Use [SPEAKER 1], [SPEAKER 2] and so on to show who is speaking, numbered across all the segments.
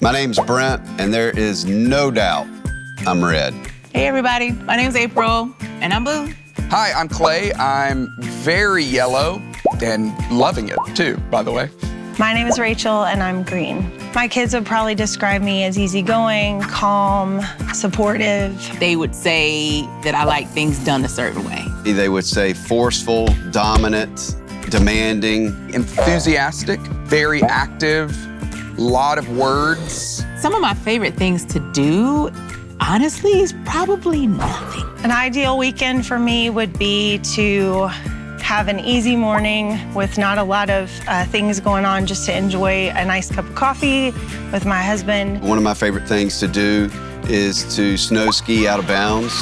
[SPEAKER 1] My name's Brent, and there is no doubt I'm red.
[SPEAKER 2] Hey everybody, my name's April, and I'm blue.
[SPEAKER 3] Hi, I'm Clay. I'm very yellow and loving it too, by the way.
[SPEAKER 4] My name is Rachel, and I'm green. My kids would probably describe me as easygoing, calm, supportive.
[SPEAKER 2] They would say that I like things done a certain way.
[SPEAKER 1] They would say forceful, dominant, demanding.
[SPEAKER 3] Enthusiastic, very active, lot of words.
[SPEAKER 2] Some of my favorite things to do, honestly, is probably nothing.
[SPEAKER 4] An ideal weekend for me would be to have an easy morning with not a lot of things going on, just to enjoy a nice cup of coffee with my husband.
[SPEAKER 1] One of my favorite things to do is to snow ski out of bounds.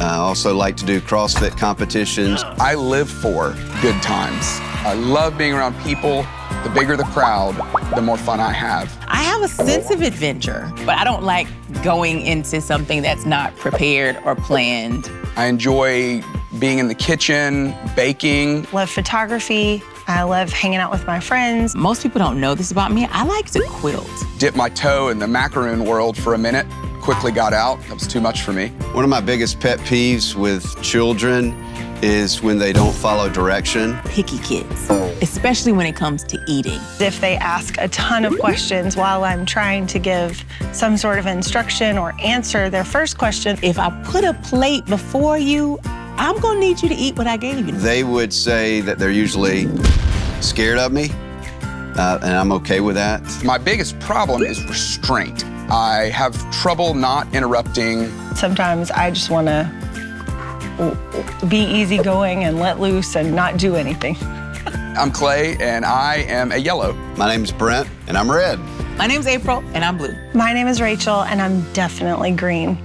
[SPEAKER 1] I also like to do CrossFit competitions.
[SPEAKER 3] I live for good times. I love being around people. The bigger the crowd, the more fun I have.
[SPEAKER 2] I have a sense of adventure, but I don't like going into something that's not prepared or planned.
[SPEAKER 3] I enjoy being in the kitchen, baking.
[SPEAKER 4] Love photography. I love hanging out with my friends.
[SPEAKER 2] Most people don't know this about me. I like to quilt.
[SPEAKER 3] Dipped my toe in the macaroon world for a minute, quickly got out. That was too much for me.
[SPEAKER 1] One of my biggest pet peeves with children is when they don't follow direction.
[SPEAKER 2] Picky kids, especially when it comes to eating.
[SPEAKER 4] If they ask a ton of questions while I'm trying to give some sort of instruction or answer their first question.
[SPEAKER 2] If I put a plate before you, I'm gonna need you to eat what I gave you.
[SPEAKER 1] They would say that they're usually scared of me, and I'm okay with that.
[SPEAKER 3] My biggest problem is restraint. I have trouble not interrupting.
[SPEAKER 4] Sometimes I just want to be easygoing and let loose and not do anything.
[SPEAKER 3] I'm Clay, and I am a yellow.
[SPEAKER 1] My name's Brent, and I'm red.
[SPEAKER 2] My name's April, and I'm blue.
[SPEAKER 4] My name is Rachel, and I'm definitely green.